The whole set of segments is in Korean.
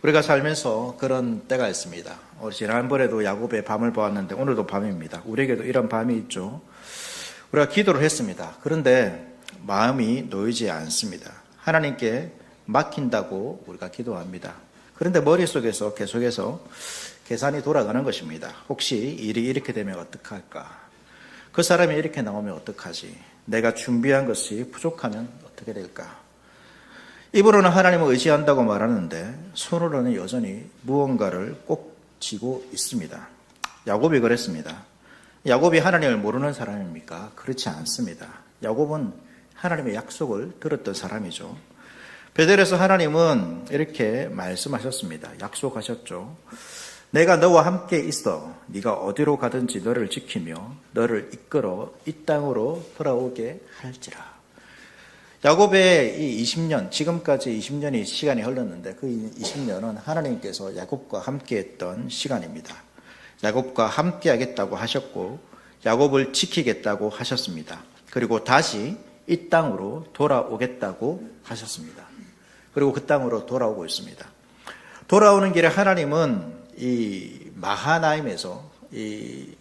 우리가 살면서 그런 때가 있습니다. 지난번에도 야곱의 밤을 보았는데 오늘도 밤입니다. 우리에게도 이런 밤이 있죠. 우리가 기도를 했습니다. 그런데 마음이 놓이지 않습니다. 하나님께 맡긴다고 우리가 기도합니다. 그런데 머릿속에서 계속해서 계산이 돌아가는 것입니다. 혹시 일이 이렇게 되면 어떡할까? 그 사람이 이렇게 나오면 어떡하지? 내가 준비한 것이 부족하면 어떻게 될까? 입으로는 하나님을 의지한다고 말하는데 손으로는 여전히 무언가를 꼭 쥐고 있습니다. 야곱이 그랬습니다. 야곱이 하나님을 모르는 사람입니까? 그렇지 않습니다. 야곱은 하나님의 약속을 들었던 사람이죠. 베델에서 하나님은 이렇게 말씀하셨습니다. 약속하셨죠. 내가 너와 함께 있어 네가 어디로 가든지 너를 지키며 너를 이끌어 이 땅으로 돌아오게 할지라. 야곱의 이 20년, 지금까지 20년이 시간이 흘렀는데 그 20년은 하나님께서 야곱과 함께 했던 시간입니다. 야곱과 함께 하겠다고 하셨고 야곱을 지키겠다고 하셨습니다. 그리고 다시 이 땅으로 돌아오겠다고 하셨습니다. 그리고 그 땅으로 돌아오고 있습니다. 돌아오는 길에 하나님은 이 마하나임에서 이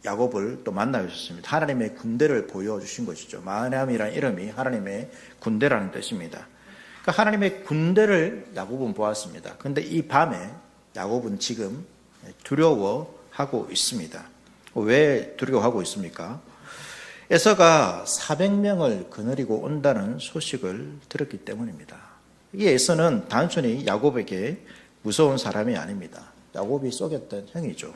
야곱을 또 만나주셨습니다. 하나님의 군대를 보여주신 것이죠. 마하나임이라는 이름이 하나님의 군대라는 뜻입니다. 그러니까 하나님의 군대를 야곱은 보았습니다. 그런데 이 밤에 야곱은 지금 두려워하고 있습니다. 왜 두려워하고 있습니까? 에서가 400명을 거느리고 온다는 소식을 들었기 때문입니다. 이 에서는 단순히 야곱에게 무서운 사람이 아닙니다. 야곱이 속였던 형이죠.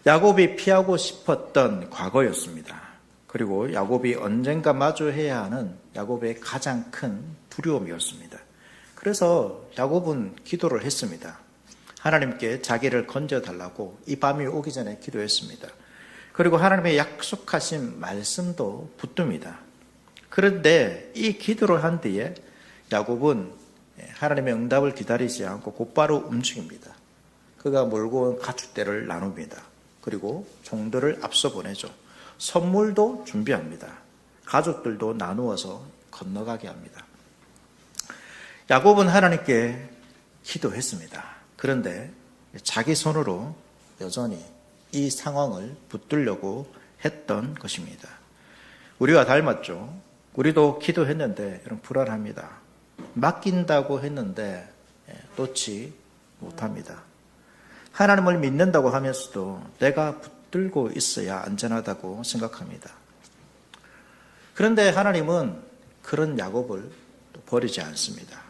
야곱이 피하고 싶었던 과거였습니다. 그리고 야곱이 언젠가 마주해야 하는 야곱의 가장 큰 두려움이었습니다. 그래서 야곱은 기도를 했습니다. 하나님께 자기를 건져달라고 이 밤이 오기 전에 기도했습니다. 그리고 하나님의 약속하신 말씀도 붙듭니다. 그런데 이 기도를 한 뒤에 야곱은 하나님의 응답을 기다리지 않고 곧바로 움직입니다. 그가 몰고 온 가축대를 나눕니다. 그리고 종들을 앞서 보내죠. 선물도 준비합니다. 가족들도 나누어서 건너가게 합니다. 야곱은 하나님께 기도했습니다. 그런데 자기 손으로 여전히 이 상황을 붙들려고 했던 것입니다. 우리와 닮았죠. 우리도 기도했는데 여러분 불안합니다. 맡긴다고 했는데 놓지 못합니다. 하나님을 믿는다고 하면서도 내가 붙들고 있어야 안전하다고 생각합니다. 그런데 하나님은 그런 야곱을 버리지 않습니다.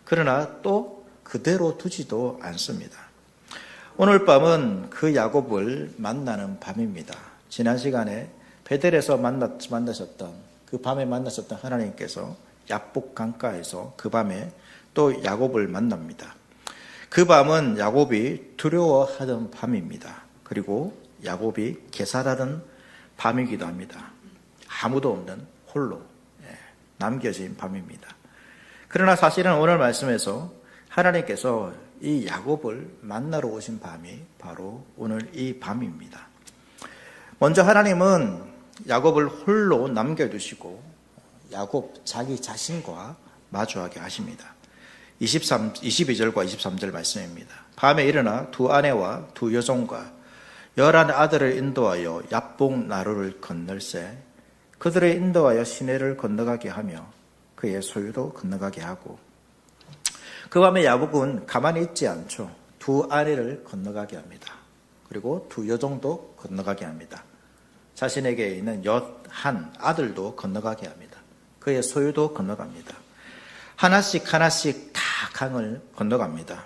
그러나 또 그대로 두지도 않습니다. 오늘 밤은 그 야곱을 만나는 밤입니다. 지난 시간에 베델에서 만나셨던 그 밤에 만나셨던 하나님께서 야복 강가에서 그 밤에 또 야곱을 만납니다. 그 밤은 야곱이 두려워하던 밤입니다. 그리고 야곱이 계산하던 밤이기도 합니다. 아무도 없는 홀로 남겨진 밤입니다. 그러나 사실은 오늘 말씀에서 하나님께서 이 야곱을 만나러 오신 밤이 바로 오늘 이 밤입니다. 먼저 하나님은 야곱을 홀로 남겨두시고 야곱 자기 자신과 마주하게 하십니다. 22절과 23절 말씀입니다. 밤에 일어나 두 아내와 두 여종과 11 아들을 인도하여 야복 나루를 건널세 그들을 인도하여 시내를 건너가게 하며 그의 소유도 건너가게 하고 그 밤에 야곱은 가만히 있지 않죠. 두 아내를 건너가게 합니다. 그리고 두 여종도 건너가게 합니다. 자신에게 있는 한 아들도 건너가게 합니다. 그의 소유도 건너갑니다. 하나씩 다 강을 건너갑니다.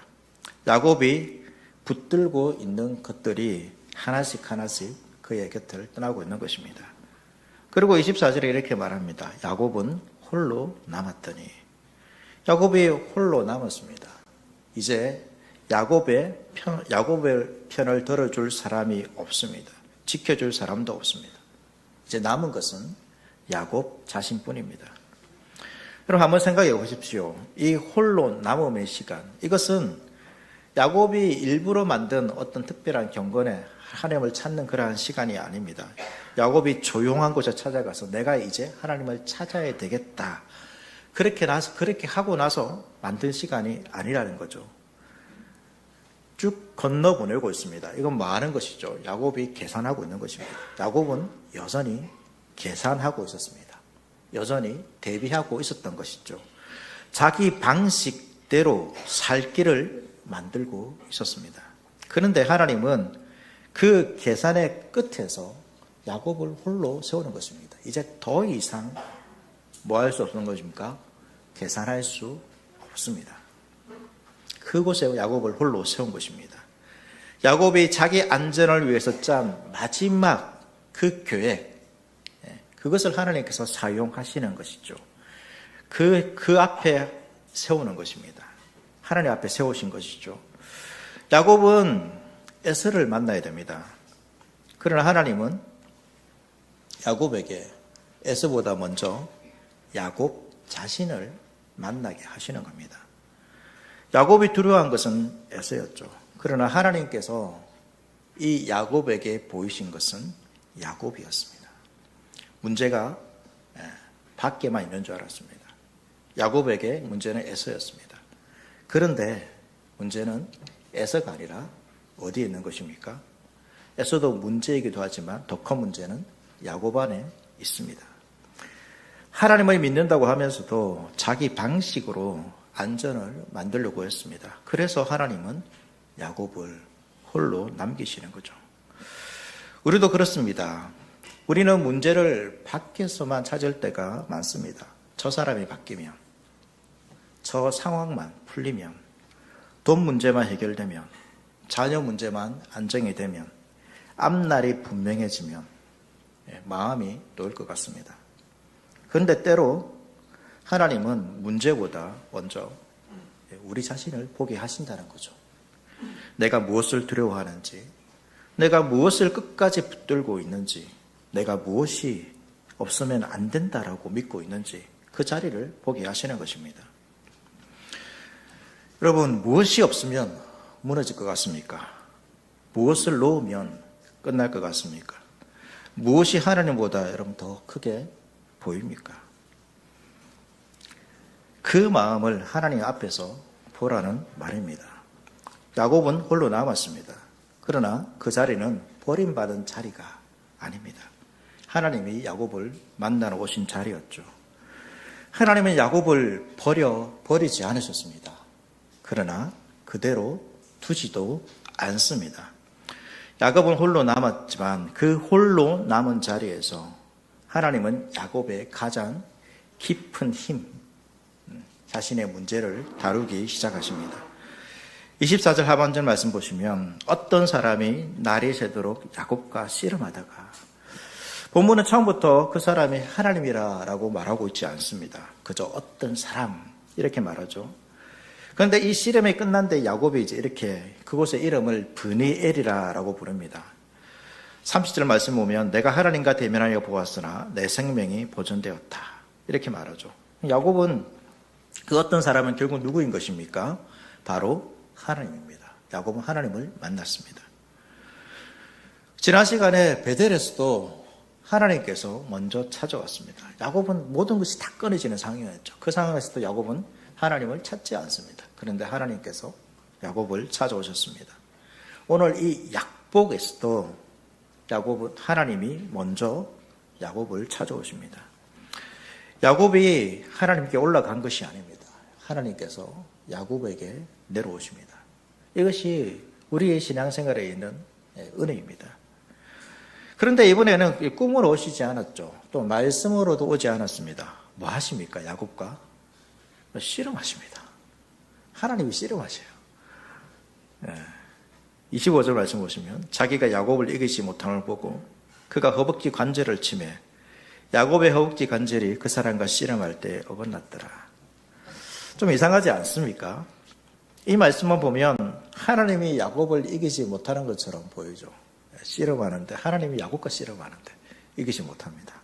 야곱이 붙들고 있는 것들이 하나씩 그의 곁을 떠나고 있는 것입니다. 그리고 24절에 이렇게 말합니다. 야곱은 홀로 남았더니 야곱이 홀로 남았습니다. 이제 야곱의 편을 들어줄 사람이 없습니다. 지켜줄 사람도 없습니다. 이제 남은 것은 야곱 자신뿐입니다. 여러분 한번 생각해 보십시오. 이 홀로 남음의 시간, 이것은 야곱이 일부러 만든 어떤 특별한 경건에 하나님을 찾는 그러한 시간이 아닙니다. 야곱이 조용한 곳에 찾아가서 내가 이제 하나님을 찾아야 되겠다. 그렇게 하고 나서 만든 시간이 아니라는 거죠. 쭉 건너 보내고 있습니다. 이건 뭐 하는 것이죠? 야곱이 계산하고 있는 것입니다. 야곱은 여전히 계산하고 있었습니다. 여전히 대비하고 있었던 것이죠. 자기 방식대로 살 길을 만들고 있었습니다. 그런데 하나님은 그 계산의 끝에서 야곱을 홀로 세우는 것입니다. 이제 더 이상 뭐 할 수 없는 것입니까? 계산할 수 없습니다. 그곳에 야곱을 홀로 세운 것입니다. 야곱이 자기 안전을 위해서 짠 마지막 그 계획, 그것을 하나님께서 사용하시는 것이죠. 그 앞에 세우는 것입니다. 하나님 앞에 세우신 것이죠. 야곱은 에서를 만나야 됩니다. 그러나 하나님은 야곱에게 에서보다 먼저 야곱 자신을 만나게 하시는 겁니다. 야곱이 두려워한 것은 에서였죠. 그러나 하나님께서 이 야곱에게 보이신 것은 야곱이었습니다. 문제가 밖에만 있는 줄 알았습니다. 야곱에게 문제는 에서였습니다. 그런데 문제는 에서가 아니라 어디에 있는 것입니까? 에서도 문제이기도 하지만 더 큰 문제는 야곱 안에 있습니다. 하나님을 믿는다고 하면서도 자기 방식으로 안전을 만들려고 했습니다. 그래서 하나님은 야곱을 홀로 남기시는 거죠. 우리도 그렇습니다. 우리는 문제를 밖에서만 찾을 때가 많습니다. 저 사람이 바뀌면, 저 상황만 풀리면, 돈 문제만 해결되면, 자녀 문제만 안정이 되면, 앞날이 분명해지면 마음이 놓일 것 같습니다. 그런데 때로 하나님은 문제보다 먼저 우리 자신을 보게 하신다는 거죠. 내가 무엇을 두려워하는지, 내가 무엇을 끝까지 붙들고 있는지, 내가 무엇이 없으면 안 된다라고 믿고 있는지 그 자리를 보게 하시는 것입니다. 여러분, 무엇이 없으면 무너질 것 같습니까? 무엇을 놓으면 끝날 것 같습니까? 무엇이 하나님보다 여러분 더 크게 보입니까? 그 마음을 하나님 앞에서 보라는 말입니다. 야곱은 홀로 남았습니다. 그러나 그 자리는 버림받은 자리가 아닙니다. 하나님이 야곱을 만나러 오신 자리였죠. 하나님은 야곱을 버리지 않으셨습니다. 그러나 그대로 두지도 않습니다. 야곱은 홀로 남았지만 그 홀로 남은 자리에서 하나님은 야곱의 가장 깊은 힘, 자신의 문제를 다루기 시작하십니다. 24절 하반절 말씀 보시면 어떤 사람이 날이 새도록 야곱과 씨름하다가, 본문은 처음부터 그 사람이 하나님이라고 말하고 있지 않습니다. 그저 어떤 사람 이렇게 말하죠. 그런데 이 씨름이 끝난 뒤 야곱이 이제 이렇게 그곳의 이름을 브니엘이라고 부릅니다. 30절 말씀 보면 내가 하나님과 대면하여 보았으나 내 생명이 보존되었다 이렇게 말하죠. 야곱은 그 어떤 사람은 결국 누구인 것입니까? 바로 하나님입니다. 야곱은 하나님을 만났습니다. 지난 시간에 베델에서도 하나님께서 먼저 찾아왔습니다. 야곱은 모든 것이 다 끊어지는 상황이었죠. 그 상황에서도 야곱은 하나님을 찾지 않습니다. 그런데 하나님께서 야곱을 찾아오셨습니다. 오늘 이 약복에서도 야곱은 하나님이 먼저 야곱을 찾아오십니다. 야곱이 하나님께 올라간 것이 아닙니다. 하나님께서 야곱에게 내려오십니다. 이것이 우리의 신앙생활에 있는 은혜입니다. 그런데 이번에는 꿈으로 오시지 않았죠. 또 말씀으로도 오지 않았습니다. 뭐 하십니까? 야곱과 씨름하십니다. 하나님이 씨름하셔요. 25절 말씀 보시면 자기가 야곱을 이기지 못함을 보고 그가 허벅지 관절을 치매 야곱의 허벅지 관절이 그 사람과 씨름할 때 어긋났더라. 좀 이상하지 않습니까? 이 말씀만 보면 하나님이 야곱을 이기지 못하는 것처럼 보이죠. 씨름하는데, 하나님이 야곱과 씨름하는데 이기지 못합니다.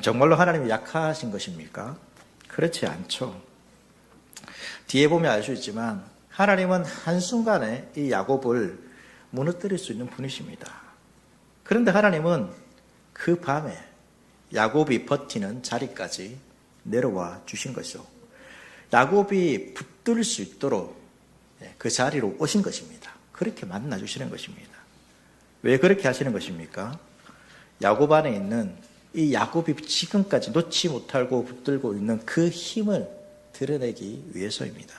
정말로 하나님이 약하신 것입니까? 그렇지 않죠. 뒤에 보면 알 수 있지만 하나님은 한순간에 이 야곱을 무너뜨릴 수 있는 분이십니다. 그런데 하나님은 그 밤에 야곱이 버티는 자리까지 내려와 주신 것이죠. 야곱이 붙들 수 있도록 그 자리로 오신 것입니다. 그렇게 만나 주시는 것입니다. 왜 그렇게 하시는 것입니까? 야곱 안에 있는 이 야곱이 지금까지 놓지 못하고 붙들고 있는 그 힘을 드러내기 위해서입니다.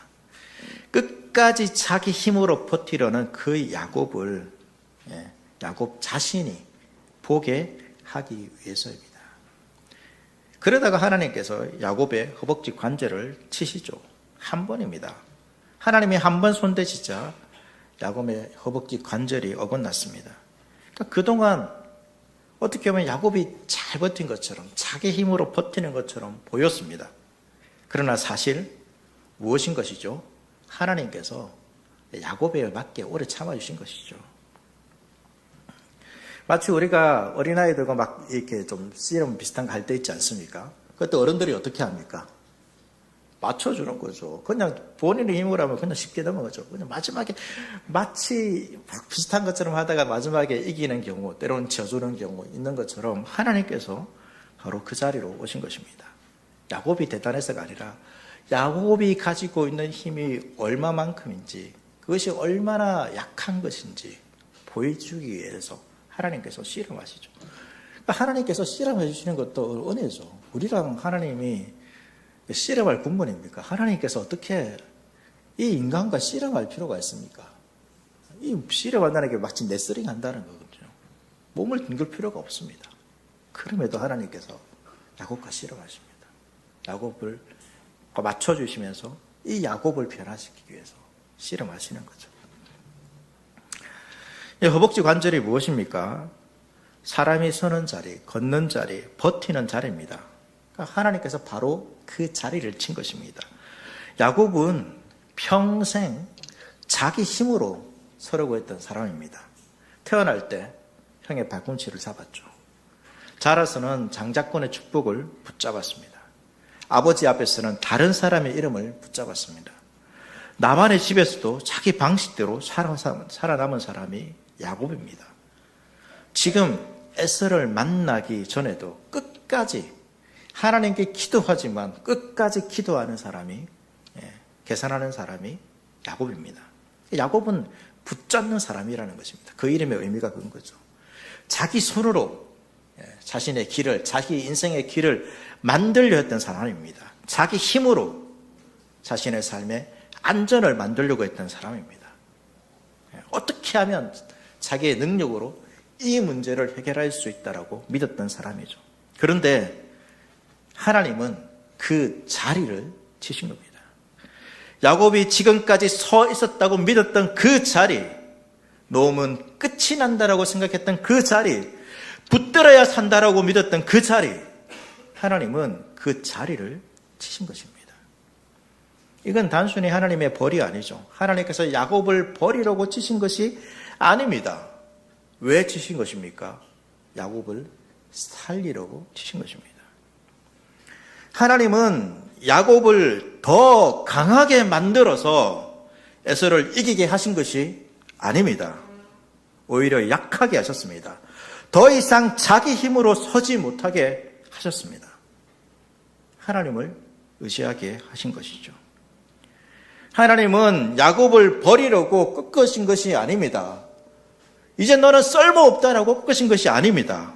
끝까지 자기 힘으로 버티려는 그 야곱 자신이 보게 하기 위해서입니다. 그러다가 하나님께서 야곱의 허벅지 관절을 치시죠. 한 번입니다. 하나님이 한 번 손대시자 야곱의 허벅지 관절이 어긋났습니다. 그러니까 그동안 어떻게 보면 야곱이 잘 버틴 것처럼 자기 힘으로 버티는 것처럼 보였습니다. 그러나 사실 무엇인 것이죠? 하나님께서 야곱에 맞게 오래 참아주신 것이죠. 마치 우리가 어린아이들과 막 이렇게 좀 씨름 비슷한 거 할 때 있지 않습니까? 그때 어른들이 어떻게 합니까? 맞춰주는 거죠. 그냥 본인의 힘으로 하면 그냥 쉽게 넘어가죠. 그냥 마지막에 마치 비슷한 것처럼 하다가 마지막에 이기는 경우, 때로는 져주는 경우 있는 것처럼 하나님께서 바로 그 자리로 오신 것입니다. 야곱이 대단해서가 아니라 야곱이 가지고 있는 힘이 얼마만큼인지, 그것이 얼마나 약한 것인지 보여주기 위해서 하나님께서 씨름하시죠. 그러니까 하나님께서 씨름해 주시는 것도 은혜죠. 우리랑 하나님이 씨름할 군번입니까? 하나님께서 어떻게 이 인간과 씨름할 필요가 있습니까? 이 씨름한다는 게 마치 레슬링 한다는 거거든요. 몸을 뒹굴 필요가 없습니다. 그럼에도 하나님께서 야곱과 씨름하십니다. 야곱을 맞춰주시면서 이 야곱을 변화시키기 위해서 씨름하시는 거죠. 이 허벅지 관절이 무엇입니까? 사람이 서는 자리, 걷는 자리, 버티는 자리입니다. 그러니까 하나님께서 바로 그 자리를 친 것입니다. 야곱은 평생 자기 힘으로 서려고 했던 사람입니다. 태어날 때 형의 발꿈치를 잡았죠. 자라서는 장자권의 축복을 붙잡았습니다. 아버지 앞에서는 다른 사람의 이름을 붙잡았습니다. 나만의 집에서도 자기 방식대로 살아남은 사람이 야곱입니다. 지금 에서를 만나기 전에도 끝까지 하나님께 기도하지만 끝까지 기도하는 사람이, 계산하는 사람이 야곱입니다. 야곱은 붙잡는 사람이라는 것입니다. 그 이름의 의미가 그런 거죠. 자기 손으로 자신의 길을, 자기 인생의 길을 만들려 했던 사람입니다. 자기 힘으로 자신의 삶에 안전을 만들려고 했던 사람입니다. 어떻게 하면 자기의 능력으로 이 문제를 해결할 수 있다라고 믿었던 사람이죠. 그런데 하나님은 그 자리를 치신 겁니다. 야곱이 지금까지 서 있었다고 믿었던 그 자리, 노음은 끝이 난다라고 생각했던 그 자리, 붙들어야 산다라고 믿었던 그 자리, 하나님은 그 자리를 치신 것입니다. 이건 단순히 하나님의 벌이 아니죠. 하나님께서 야곱을 버리려고 치신 것이 아닙니다. 왜 치신 것입니까? 야곱을 살리려고 치신 것입니다. 하나님은 야곱을 더 강하게 만들어서 에서를 이기게 하신 것이 아닙니다. 오히려 약하게 하셨습니다. 더 이상 자기 힘으로 서지 못하게 하셨습니다. 하나님을 의지하게 하신 것이죠. 하나님은 야곱을 버리려고 꺾으신 것이 아닙니다. 이제 너는 쓸모없다라고 꺾으신 것이 아닙니다.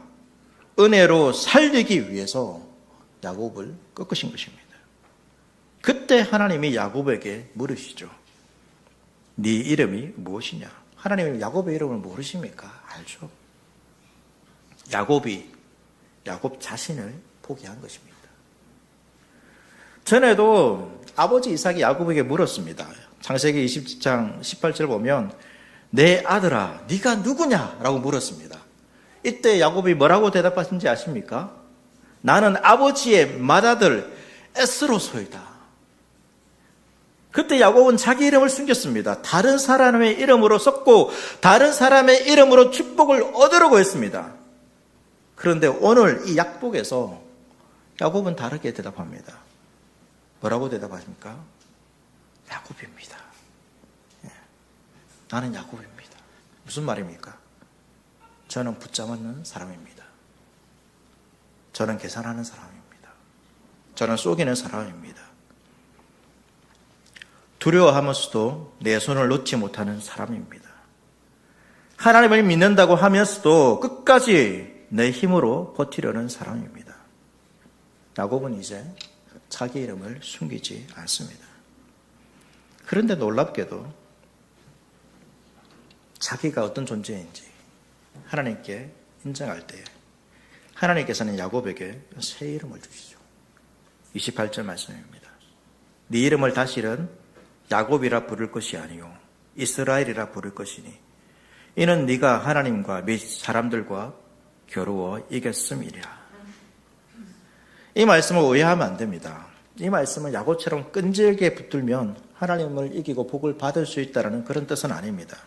은혜로 살리기 위해서 야곱을 꺾으신 것입니다. 그때 하나님이 야곱에게 물으시죠. 네 이름이 무엇이냐? 하나님이 야곱의 이름을 모르십니까? 알죠. 야곱이 야곱 자신을 포기한 것입니다. 전에도 아버지 이삭이 야곱에게 물었습니다. 창세기 20장 18절 보면 내 아들아 네가 누구냐라고 물었습니다. 이때 야곱이 뭐라고 대답하신지 아십니까? 나는 아버지의 맏아들 에스로소이다. 그때 야곱은 자기 이름을 숨겼습니다. 다른 사람의 이름으로 썼고 다른 사람의 이름으로 축복을 얻으려고 했습니다. 그런데 오늘 이 약복에서 야곱은 다르게 대답합니다. 뭐라고 대답하십니까? 야곱입니다. 나는 야곱입니다. 무슨 말입니까? 저는 붙잡는 사람입니다. 저는 계산하는 사람입니다. 저는 속이는 사람입니다. 두려워하면서도 내 손을 놓지 못하는 사람입니다. 하나님을 믿는다고 하면서도 끝까지 내 힘으로 버티려는 사람입니다. 야곱은 이제 자기 이름을 숨기지 않습니다. 그런데 놀랍게도 자기가 어떤 존재인지 하나님께 인정할 때에 하나님께서는 야곱에게 새 이름을 주시죠. 28절 말씀입니다. 네 이름을 다시는 야곱이라 부를 것이 아니요 이스라엘이라 부를 것이니 이는 네가 하나님과 및 사람들과 겨루어 이겼음이랴. 이 말씀을 오해하면 안 됩니다. 이 말씀은 야곱처럼 끈질게 붙들면 하나님을 이기고 복을 받을 수 있다는 그런 뜻은 아닙니다.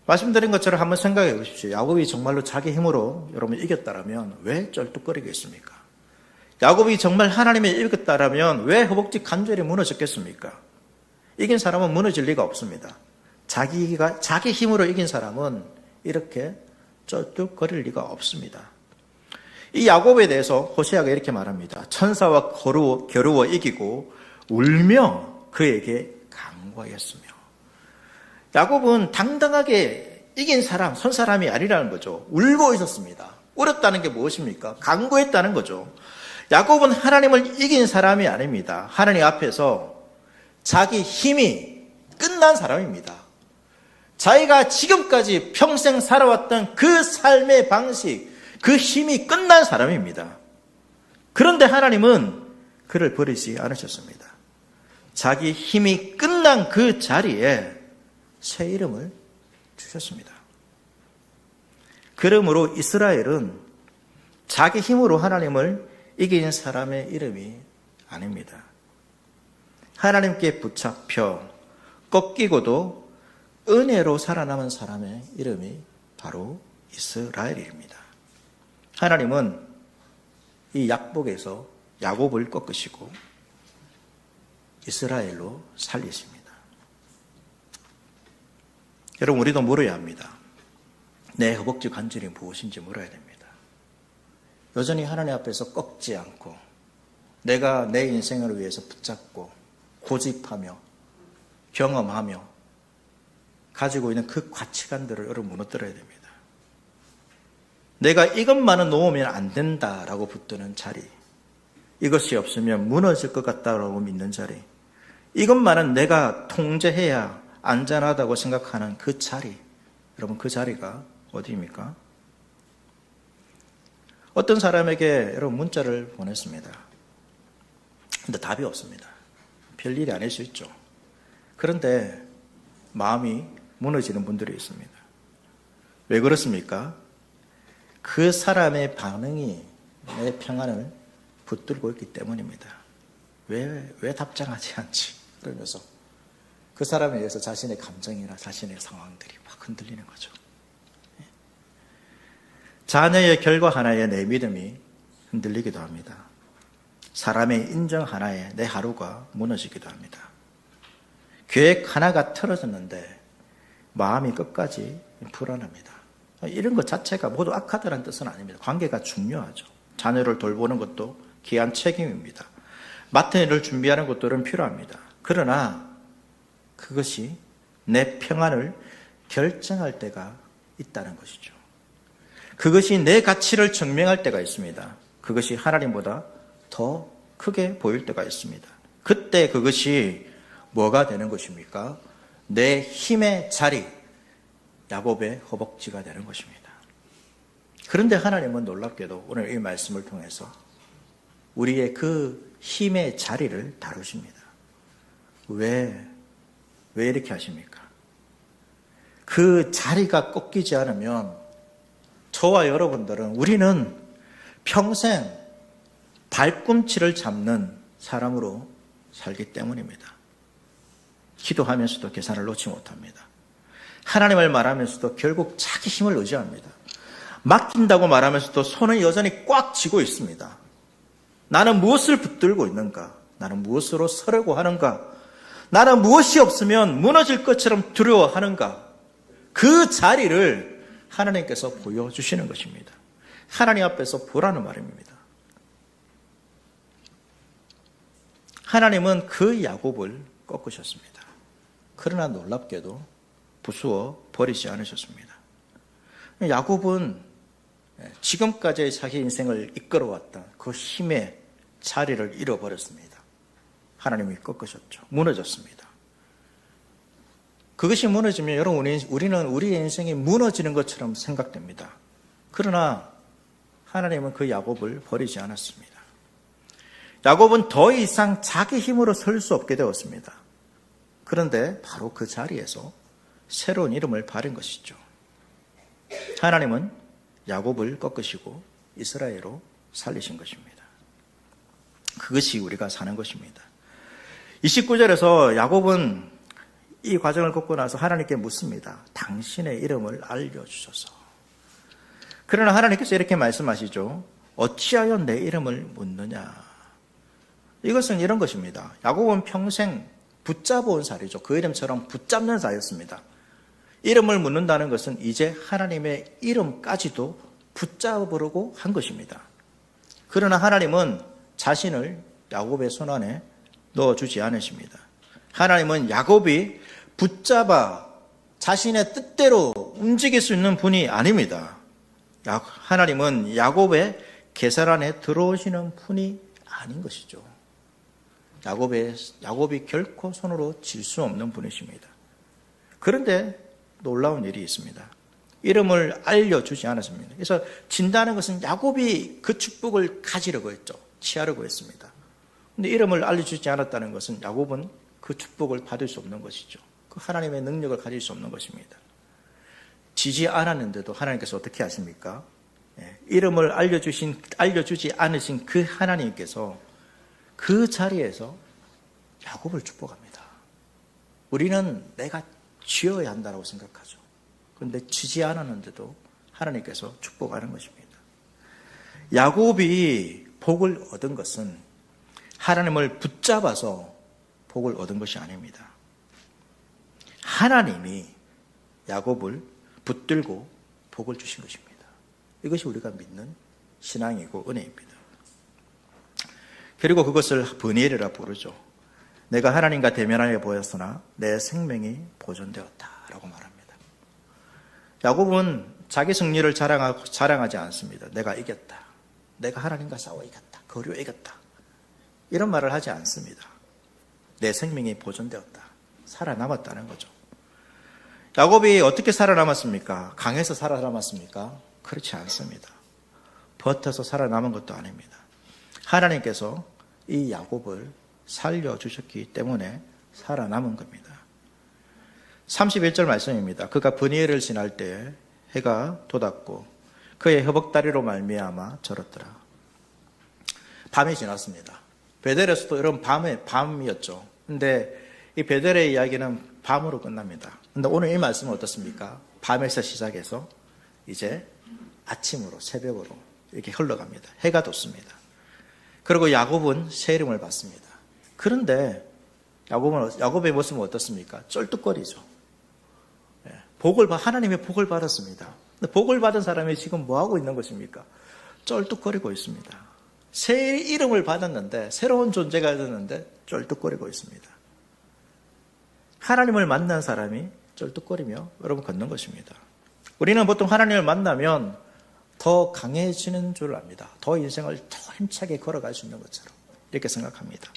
말씀드린 것처럼 한번 생각해 보십시오. 야곱이 정말로 자기 힘으로 여러분 이겼다라면 왜 쩔뚝거리겠습니까? 야곱이 정말 하나님을 이겼다라면 왜 허벅지 관절이 무너졌겠습니까? 이긴 사람은 무너질 리가 없습니다. 자기 힘으로 이긴 사람은 이렇게 쩔뚝거릴 리가 없습니다. 이 야곱에 대해서 호세아가 이렇게 말합니다. 천사와 겨루어 이기고 울며 그에게 강구하였으며. 야곱은 당당하게 이긴 사람, 선 사람이 아니라는 거죠. 울고 있었습니다. 울었다는 게 무엇입니까? 강구했다는 거죠. 야곱은 하나님을 이긴 사람이 아닙니다. 하나님 앞에서 자기 힘이 끝난 사람입니다. 자기가 지금까지 평생 살아왔던 그 삶의 방식, 그 힘이 끝난 사람입니다. 그런데 하나님은 그를 버리지 않으셨습니다. 자기 힘이 끝난 그 자리에 새 이름을 주셨습니다. 그러므로 이스라엘은 자기 힘으로 하나님을 이기는 사람의 이름이 아닙니다. 하나님께 붙잡혀 꺾이고도 은혜로 살아남은 사람의 이름이 바로 이스라엘입니다. 하나님은 이 약복에서 야곱을 꺾으시고 이스라엘로 살리십니다. 여러분, 우리도 물어야 합니다. 내 허벅지 관절이 무엇인지 물어야 됩니다. 여전히 하나님 앞에서 꺾지 않고 내가 내 인생을 위해서 붙잡고 고집하며 경험하며 가지고 있는 그 가치관들을 여러분 무너뜨려야 됩니다. 내가 이것만은 놓으면 안 된다라고 붙드는 자리, 이것이 없으면 무너질 것 같다라고 믿는 자리, 이것만은 내가 통제해야 안전하다고 생각하는 그 자리, 여러분 그 자리가 어디입니까? 어떤 사람에게 여러분 문자를 보냈습니다. 근데 답이 없습니다. 별일이 아닐 수 있죠. 그런데 마음이 무너지는 분들이 있습니다. 왜 그렇습니까? 그 사람의 반응이 내 평안을 붙들고 있기 때문입니다. 왜 답장하지 않지? 그러면서 그 사람에 의해서 자신의 감정이나 자신의 상황들이 막 흔들리는 거죠. 자녀의 결과 하나에 내 믿음이 흔들리기도 합니다. 사람의 인정 하나에 내 하루가 무너지기도 합니다. 계획 하나가 틀어졌는데 마음이 끝까지 불안합니다. 이런 것 자체가 모두 악하다는 뜻은 아닙니다. 관계가 중요하죠. 자녀를 돌보는 것도 귀한 책임입니다. 맡은 일을 준비하는 것들은 필요합니다. 그러나 그것이 내 평안을 결정할 때가 있다는 것이죠. 그것이 내 가치를 증명할 때가 있습니다. 그것이 하나님보다 더 크게 보일 때가 있습니다. 그때 그것이 뭐가 되는 것입니까? 내 힘의 자리, 야곱의 허벅지가 되는 것입니다. 그런데 하나님은 놀랍게도 오늘 이 말씀을 통해서 우리의 그 힘의 자리를 다루십니다. 왜 이렇게 하십니까? 그 자리가 꺾이지 않으면 저와 여러분들은 우리는 평생 발꿈치를 잡는 사람으로 살기 때문입니다. 기도하면서도 계산을 놓지 못합니다. 하나님을 말하면서도 결국 자기 힘을 의지합니다. 맡긴다고 말하면서도 손은 여전히 꽉 쥐고 있습니다. 나는 무엇을 붙들고 있는가? 나는 무엇으로 서려고 하는가? 나는 무엇이 없으면 무너질 것처럼 두려워하는가? 그 자리를 하나님께서 보여주시는 것입니다. 하나님 앞에서 보라는 말입니다. 하나님은 그 야곱을 꺾으셨습니다. 그러나 놀랍게도 부수어 버리지 않으셨습니다. 야곱은 지금까지의 자기 인생을 이끌어왔던 그 힘의 자리를 잃어버렸습니다. 하나님이 꺾으셨죠. 무너졌습니다. 그것이 무너지면 여러분, 우리는 우리의 인생이 무너지는 것처럼 생각됩니다. 그러나 하나님은 그 야곱을 버리지 않았습니다. 야곱은 더 이상 자기 힘으로 설 수 없게 되었습니다. 그런데 바로 그 자리에서 새로운 이름을 바른 것이죠. 하나님은 야곱을 꺾으시고 이스라엘로 살리신 것입니다. 그것이 우리가 사는 것입니다. 29절에서 야곱은 이 과정을 겪고 나서 하나님께 묻습니다. 당신의 이름을 알려주소서. 그러나 하나님께서 이렇게 말씀하시죠. 어찌하여 내 이름을 묻느냐. 이것은 이런 것입니다. 야곱은 평생 붙잡아온 사리죠. 그 이름처럼 붙잡는 자였습니다. 이름을 묻는다는 것은 이제 하나님의 이름까지도 붙잡으려고 한 것입니다. 그러나 하나님은 자신을 야곱의 손안에 넣어주지 않으십니다. 하나님은 야곱이 붙잡아 자신의 뜻대로 움직일 수 있는 분이 아닙니다. 하나님은 야곱의 계산 안에 들어오시는 분이 아닌 것이죠. 야곱이 결코 손으로 질 수 없는 분이십니다. 그런데 놀라운 일이 있습니다. 이름을 알려주지 않았습니다. 그래서 진다는 것은 야곱이 그 축복을 가지려고 했죠. 취하려고 했습니다. 그런데 이름을 알려주지 않았다는 것은 야곱은 그 축복을 받을 수 없는 것이죠. 그 하나님의 능력을 가질 수 없는 것입니다. 지지 않았는데도 하나님께서 어떻게 하십니까? 이름을 알려주지 않으신 그 하나님께서 그 자리에서 야곱을 축복합니다. 우리는 내가 지어야 한다고 생각하죠. 그런데 지지 않았는데도 하나님께서 축복하는 것입니다. 야곱이 복을 얻은 것은 하나님을 붙잡아서 복을 얻은 것이 아닙니다. 하나님이 야곱을 붙들고 복을 주신 것입니다. 이것이 우리가 믿는 신앙이고 은혜입니다. 그리고 그것을 브니엘이라 부르죠. 내가 하나님과 대면하여 보였으나 내 생명이 보존되었다라고 말합니다. 야곱은 자기 승리를 자랑하지 않습니다. 내가 이겼다. 내가 하나님과 싸워 이겼다. 거리어 이겼다. 이런 말을 하지 않습니다. 내 생명이 보존되었다. 살아남았다는 거죠. 야곱이 어떻게 살아남았습니까? 강해서 살아남았습니까? 그렇지 않습니다. 버텨서 살아남은 것도 아닙니다. 하나님께서 이 야곱을 살려주셨기 때문에 살아남은 겁니다. 31절 말씀입니다. 그가 브니엘을 지날 때 해가 돋았고 그의 허벅다리로 말미암아 절었더라. 밤이 지났습니다. 베델에서도 이런 밤이었죠. 근데 이 베델의 이야기는 밤으로 끝납니다. 근데 오늘 이 말씀은 어떻습니까? 밤에서 시작해서 이제 아침으로, 새벽으로 이렇게 흘러갑니다. 해가 돋습니다. 그리고 야곱은 새 이름을 받습니다. 그런데 야곱의 모습은 어떻습니까? 쩔뚝거리죠. 하나님의 복을 받았습니다. 근데 복을 받은 사람이 지금 뭐 하고 있는 것입니까? 쩔뚝거리고 있습니다. 새 이름을 받았는데, 새로운 존재가 됐는데 쩔뚝거리고 있습니다. 하나님을 만난 사람이 쩔뚝거리며 여러분 걷는 것입니다. 우리는 보통 하나님을 만나면 더 강해지는 줄 압니다. 더 인생을 더 힘차게 걸어갈 수 있는 것처럼 이렇게 생각합니다.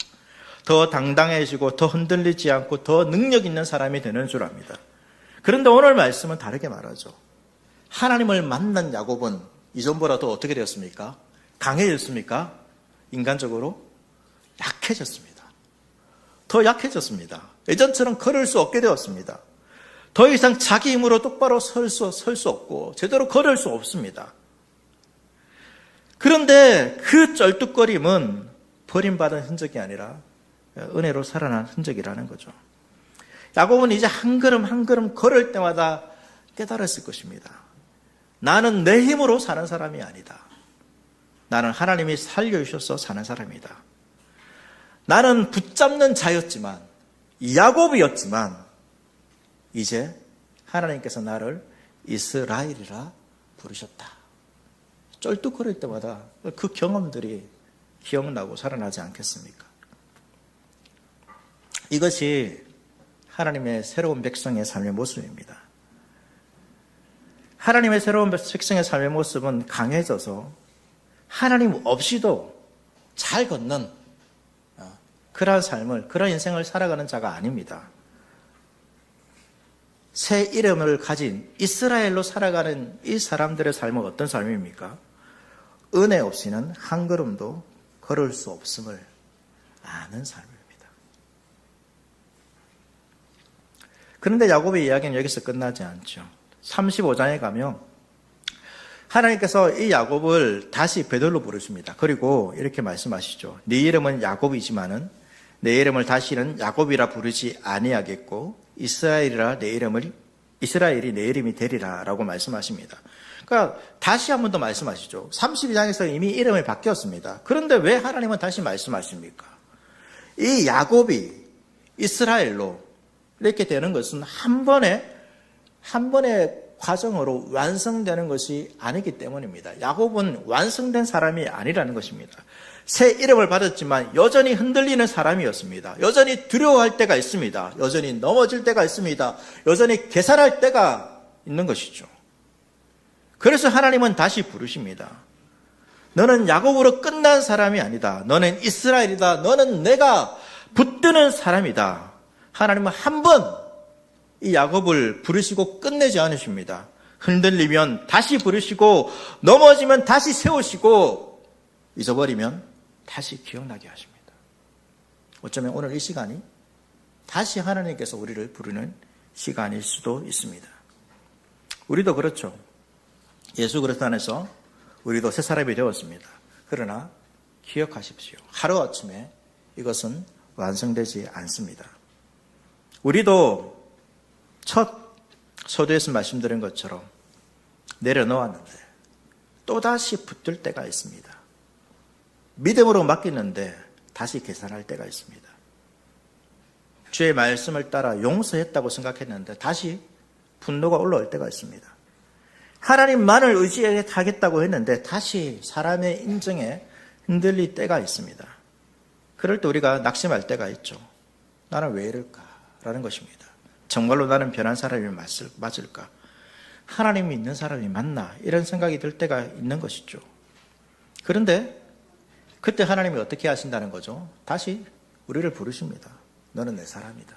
더 당당해지고 더 흔들리지 않고 더 능력 있는 사람이 되는 줄 압니다. 그런데 오늘 말씀은 다르게 말하죠. 하나님을 만난 야곱은 이전보다 더 어떻게 되었습니까? 강해졌습니까? 인간적으로 약해졌습니다. 더 약해졌습니다. 예전처럼 걸을 수 없게 되었습니다. 더 이상 자기 힘으로 똑바로 설 수 없고 제대로 걸을 수 없습니다. 그런데 그 쩔뚝거림은 버림받은 흔적이 아니라 은혜로 살아난 흔적이라는 거죠. 야곱은 이제 한 걸음 한 걸음 걸을 때마다 깨달았을 것입니다. 나는 내 힘으로 사는 사람이 아니다. 나는 하나님이 살려주셔서 사는 사람이다. 나는 붙잡는 자였지만, 야곱이었지만 이제 하나님께서 나를 이스라엘이라 부르셨다. 쩔뚝거릴 때마다 그 경험들이 기억나고 살아나지 않겠습니까? 이것이 하나님의 새로운 백성의 삶의 모습입니다. 하나님의 새로운 백성의 삶의 모습은 강해져서 하나님 없이도 잘 걷는 그러한 삶을, 그런 인생을 살아가는 자가 아닙니다. 새 이름을 가진 이스라엘로 살아가는 이 사람들의 삶은 어떤 삶입니까? 은혜 없이는 한 걸음도 걸을 수 없음을 아는 삶입니다. 그런데 야곱의 이야기는 여기서 끝나지 않죠. 35장에 가면 하나님께서 이 야곱을 다시 베들로 부르십니다. 그리고 이렇게 말씀하시죠. 네 이름은 야곱이지만은 내 이름을 다시는 야곱이라 부르지 아니하겠고 이스라엘이 내 이름이 되리라 라고 말씀하십니다. 그러니까 다시 한 번 더 말씀하시죠. 32장에서 이미 이름이 바뀌었습니다. 그런데 왜 하나님은 다시 말씀하십니까? 이 야곱이 이스라엘로 이렇게 되는 것은 한 번의 과정으로 완성되는 것이 아니기 때문입니다. 야곱은 완성된 사람이 아니라는 것입니다. 새 이름을 받았지만 여전히 흔들리는 사람이었습니다. 여전히 두려워할 때가 있습니다. 여전히 넘어질 때가 있습니다. 여전히 계산할 때가 있는 것이죠. 그래서 하나님은 다시 부르십니다. 너는 야곱으로 끝난 사람이 아니다. 너는 이스라엘이다. 너는 내가 붙드는 사람이다. 하나님은 한 번 이 야곱을 부르시고 끝내지 않으십니다. 흔들리면 다시 부르시고 넘어지면 다시 세우시고 잊어버리면 다시 기억나게 하십니다. 어쩌면 오늘 이 시간이 다시 하나님께서 우리를 부르는 시간일 수도 있습니다. 우리도 그렇죠. 예수 그리스도 안에서 우리도 새 사람이 되었습니다. 그러나 기억하십시오. 하루아침에 이것은 완성되지 않습니다. 우리도 첫 서두에서 말씀드린 것처럼 내려놓았는데 또다시 붙들 때가 있습니다. 믿음으로 맡기는데 다시 계산할 때가 있습니다. 주의 말씀을 따라 용서했다고 생각했는데 다시 분노가 올라올 때가 있습니다. 하나님만을 의지하겠다고 했는데 다시 사람의 인정에 흔들릴 때가 있습니다. 그럴 때 우리가 낙심할 때가 있죠. 나는 왜 이럴까라는 것입니다. 정말로 나는 변한 사람이 맞을까? 하나님이 있는 사람이 맞나? 이런 생각이 들 때가 있는 것이죠. 그런데 그때 하나님이 어떻게 하신다는 거죠? 다시 우리를 부르십니다. 너는 내 사람이다.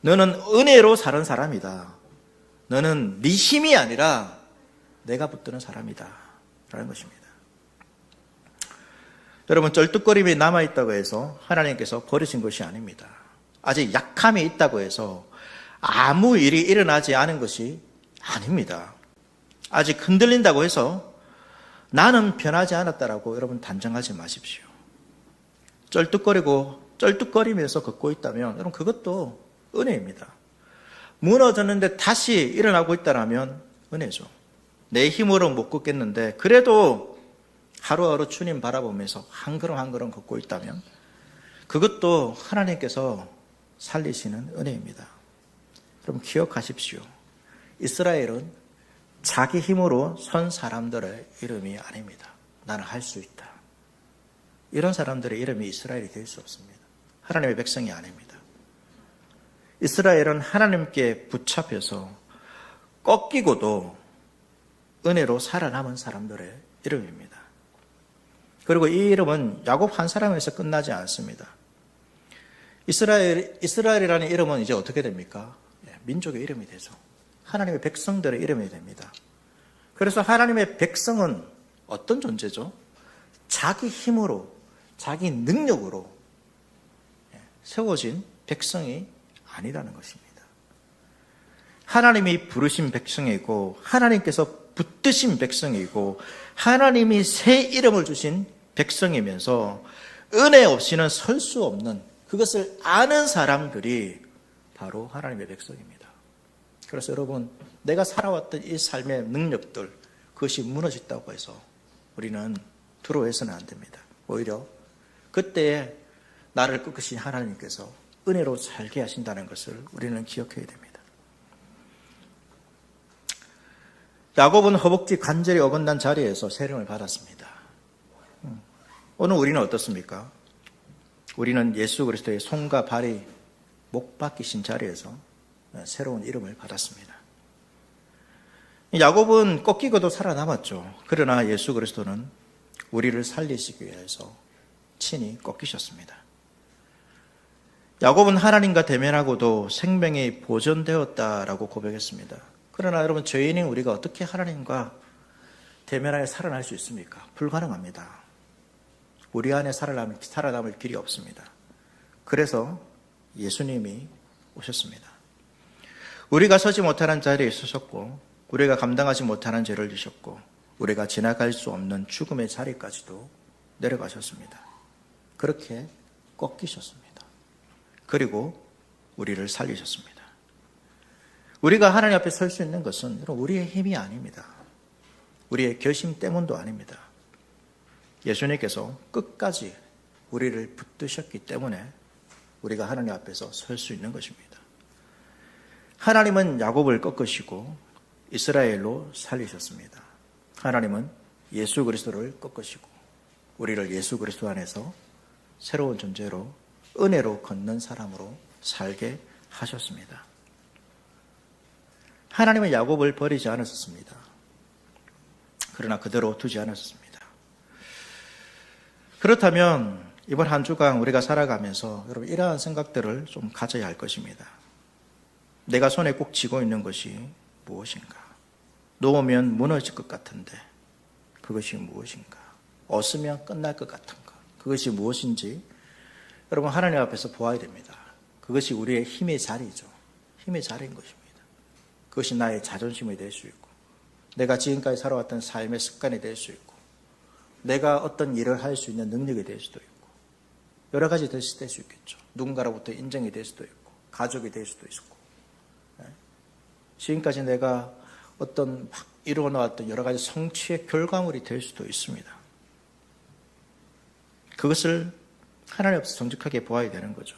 너는 은혜로 사는 사람이다. 너는 네 힘이 아니라 내가 붙드는 사람이다. 라는 것입니다. 여러분, 쩔뚝거림이 남아있다고 해서 하나님께서 버리신 것이 아닙니다. 아직 약함이 있다고 해서 아무 일이 일어나지 않은 것이 아닙니다. 아직 흔들린다고 해서 나는 변하지 않았다라고 여러분 단정하지 마십시오. 쩔뚝거리면서 걷고 있다면 여러분 그것도 은혜입니다. 무너졌는데 다시 일어나고 있다라면 은혜죠. 내 힘으로 못 걷겠는데 그래도 하루하루 주님 바라보면서 한 걸음 한 걸음 걷고 있다면 그것도 하나님께서 살리시는 은혜입니다. 여러분 기억하십시오. 이스라엘은 자기 힘으로 선 사람들의 이름이 아닙니다. 나는 할 수 있다. 이런 사람들의 이름이 이스라엘이 될 수 없습니다. 하나님의 백성이 아닙니다. 이스라엘은 하나님께 붙잡혀서 꺾이고도 은혜로 살아남은 사람들의 이름입니다. 그리고 이 이름은 야곱 한 사람에서 끝나지 않습니다. 이스라엘이라는 이름은 이제 어떻게 됩니까? 민족의 이름이 되죠. 하나님의 백성들의 이름이 됩니다. 그래서 하나님의 백성은 어떤 존재죠? 자기 힘으로, 자기 능력으로 세워진 백성이 아니라는 것입니다. 하나님이 부르신 백성이고 하나님께서 붙드신 백성이고 하나님이 새 이름을 주신 백성이면서 은혜 없이는 설 수 없는 그것을 아는 사람들이 바로 하나님의 백성입니다. 그래서 여러분, 내가 살아왔던 이 삶의 능력들, 그것이 무너졌다고 해서 우리는 두려워해서는 안 됩니다. 오히려 그때에 나를 끄끄신 하나님께서 은혜로 살게 하신다는 것을 우리는 기억해야 됩니다. 야곱은 허벅지 관절이 어긋난 자리에서 세령을 받았습니다. 오늘 우리는 어떻습니까? 우리는 예수 그리스도의 손과 발이 못 박히신 자리에서 새로운 이름을 받았습니다. 야곱은 꺾이고도 살아남았죠. 그러나 예수 그리스도는 우리를 살리시기 위해서 친히 꺾이셨습니다. 야곱은 하나님과 대면하고도 생명이 보존되었다라고 고백했습니다. 그러나 여러분, 죄인인 우리가 어떻게 하나님과 대면하여 살아날 수 있습니까? 불가능합니다. 우리 안에 살아남을 길이 없습니다. 그래서 예수님이 오셨습니다. 우리가 서지 못하는 자리에 서셨고, 우리가 감당하지 못하는 죄를 지셨고, 우리가 지나갈 수 없는 죽음의 자리까지도 내려가셨습니다. 그렇게 꺾이셨습니다. 그리고 우리를 살리셨습니다. 우리가 하나님 앞에 설 수 있는 것은 우리의 힘이 아닙니다. 우리의 결심 때문도 아닙니다. 예수님께서 끝까지 우리를 붙드셨기 때문에 우리가 하나님 앞에서 설 수 있는 것입니다. 하나님은 야곱을 꺾으시고 이스라엘로 살리셨습니다. 하나님은 예수 그리스도를 꺾으시고 우리를 예수 그리스도 안에서 새로운 존재로 은혜로 걷는 사람으로 살게 하셨습니다. 하나님은 야곱을 버리지 않으셨습니다. 그러나 그대로 두지 않으셨습니다. 그렇다면 이번 한 주간 우리가 살아가면서 여러분 이러한 생각들을 좀 가져야 할 것입니다. 내가 손에 꼭 쥐고 있는 것이 무엇인가? 놓으면 무너질 것 같은데 그것이 무엇인가? 없으면 끝날 것 같은 것, 그것이 무엇인지 여러분 하나님 앞에서 보아야 됩니다. 그것이 우리의 힘의 자리죠. 힘의 자리인 것입니다. 그것이 나의 자존심이 될 수 있고, 내가 지금까지 살아왔던 삶의 습관이 될 수 있고, 내가 어떤 일을 할 수 있는 능력이 될 수도 있고, 여러 가지 될 수 있겠죠. 누군가로부터 인정이 될 수도 있고, 가족이 될 수도 있고, 지금까지 내가 어떤 막 이루어놓았던 여러 가지 성취의 결과물이 될 수도 있습니다. 그것을 하나님 앞에서 정직하게 보아야 되는 거죠.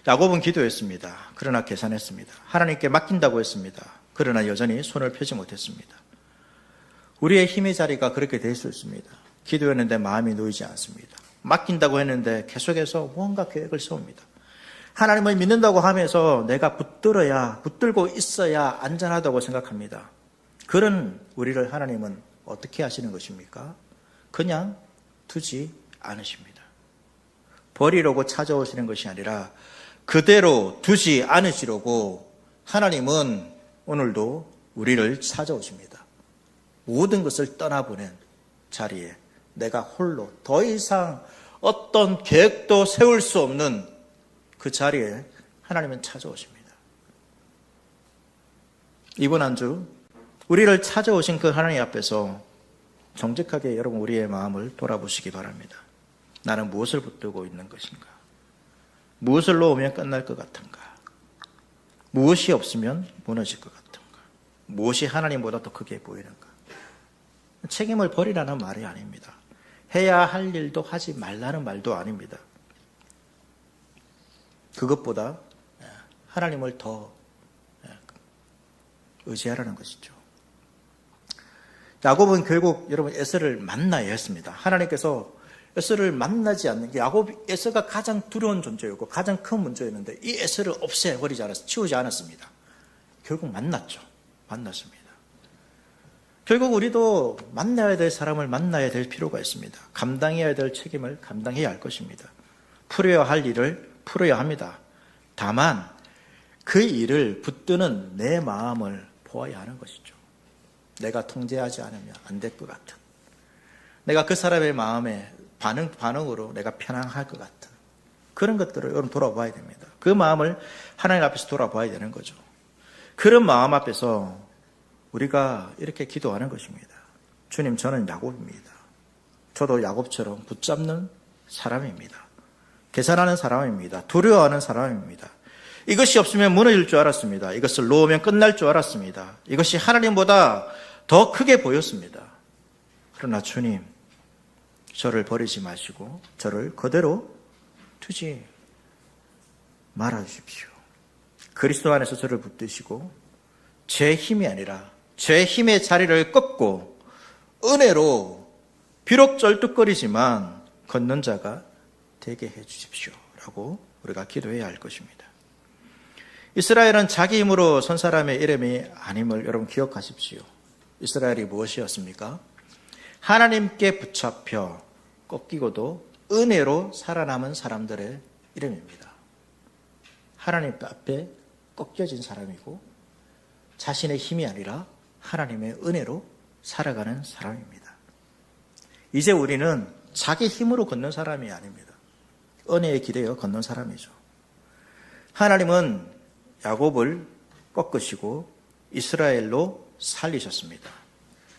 야곱은 기도했습니다. 그러나 계산했습니다. 하나님께 맡긴다고 했습니다. 그러나 여전히 손을 펴지 못했습니다. 우리의 힘의 자리가 그렇게 될 수 있습니다. 기도했는데 마음이 놓이지 않습니다. 맡긴다고 했는데 계속해서 무언가 계획을 세웁니다. 하나님을 믿는다고 하면서 내가 붙들고 있어야 안전하다고 생각합니다. 그런 우리를 하나님은 어떻게 하시는 것입니까? 그냥 두지 않으십니다. 버리려고 찾아오시는 것이 아니라 그대로 두지 않으시려고 하나님은 오늘도 우리를 찾아오십니다. 모든 것을 떠나보낸 자리에 내가 홀로 더 이상 어떤 계획도 세울 수 없는 그 자리에 하나님은 찾아오십니다. 이번 한 주 우리를 찾아오신 그 하나님 앞에서 정직하게 여러분 우리의 마음을 돌아보시기 바랍니다. 나는 무엇을 붙들고 있는 것인가? 무엇을 놓으면 끝날 것 같은가? 무엇이 없으면 무너질 것 같은가? 무엇이 하나님보다 더 크게 보이는가? 책임을 버리라는 말이 아닙니다. 해야 할 일도 하지 말라는 말도 아닙니다. 그것보다 하나님을 더 의지하라는 것이죠. 야곱은 결국 여러분 에서를 만나야 했습니다. 하나님께서 에서를 만나지 않는 게 에서가 가장 두려운 존재였고 가장 큰 문제였는데 이 에서를 없애버리지 않았어요. 치우지 않았습니다. 결국 만났습니다. 결국 우리도 만나야 될 사람을 만나야 될 필요가 있습니다. 감당해야 될 책임을 감당해야 할 것입니다. 풀어야 할 일을 풀어야 합니다. 다만 그 일을 붙드는 내 마음을 보아야 하는 것이죠. 내가 통제하지 않으면 안 될 것 같은, 내가 그 사람의 마음에 반응으로 내가 편향할 것 같은 그런 것들을 여러분 돌아봐야 됩니다. 그 마음을 하나님 앞에서 돌아봐야 되는 거죠. 그런 마음 앞에서 우리가 이렇게 기도하는 것입니다. 주님, 저는 야곱입니다. 저도 야곱처럼 붙잡는 사람입니다. 계산하는 사람입니다. 두려워하는 사람입니다. 이것이 없으면 무너질 줄 알았습니다. 이것을 놓으면 끝날 줄 알았습니다. 이것이 하나님보다 더 크게 보였습니다. 그러나 주님, 저를 버리지 마시고 저를 그대로 두지 말아주십시오. 그리스도 안에서 저를 붙드시고 제 힘이 아니라 제 힘의 자리를 꺾고 은혜로 비록 쩔뚝거리지만 걷는 자가 되게 해 주십시오 라고 우리가 기도해야 할 것입니다. 이스라엘은 자기 힘으로 선 사람의 이름이 아님을 여러분 기억하십시오. 이스라엘이 무엇이었습니까? 하나님께 붙잡혀 꺾이고도 은혜로 살아남은 사람들의 이름입니다. 하나님 앞에 꺾여진 사람이고 자신의 힘이 아니라 하나님의 은혜로 살아가는 사람입니다. 이제 우리는 자기 힘으로 걷는 사람이 아닙니다. 은혜에 기대어 걷는 사람이죠. 하나님은 야곱을 꺾으시고 이스라엘로 살리셨습니다.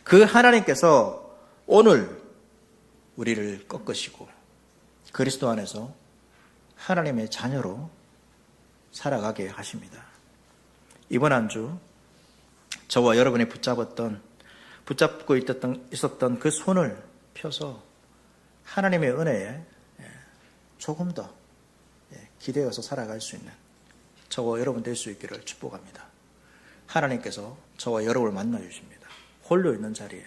그 하나님께서 오늘 우리를 꺾으시고 그리스도 안에서 하나님의 자녀로 살아가게 하십니다. 이번 한 주 저와 여러분이 붙잡고 있었던 그 손을 펴서 하나님의 은혜에 조금 더 기대어서 살아갈 수 있는 저와 여러분 될 수 있기를 축복합니다. 하나님께서 저와 여러분을 만나 주십니다. 홀로 있는 자리에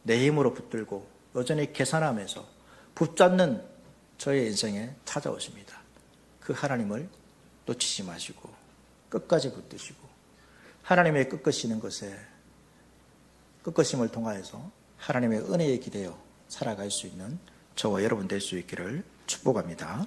내 힘으로 붙들고 여전히 계산하면서 붙잡는 저의 인생에 찾아오십니다. 그 하나님을 놓치지 마시고 끝까지 붙드시고 하나님의 꺾으시는 것에 꺾으심을 통하여서 하나님의 은혜에 기대어 살아갈 수 있는 저와 여러분 될 수 있기를 축복합니다.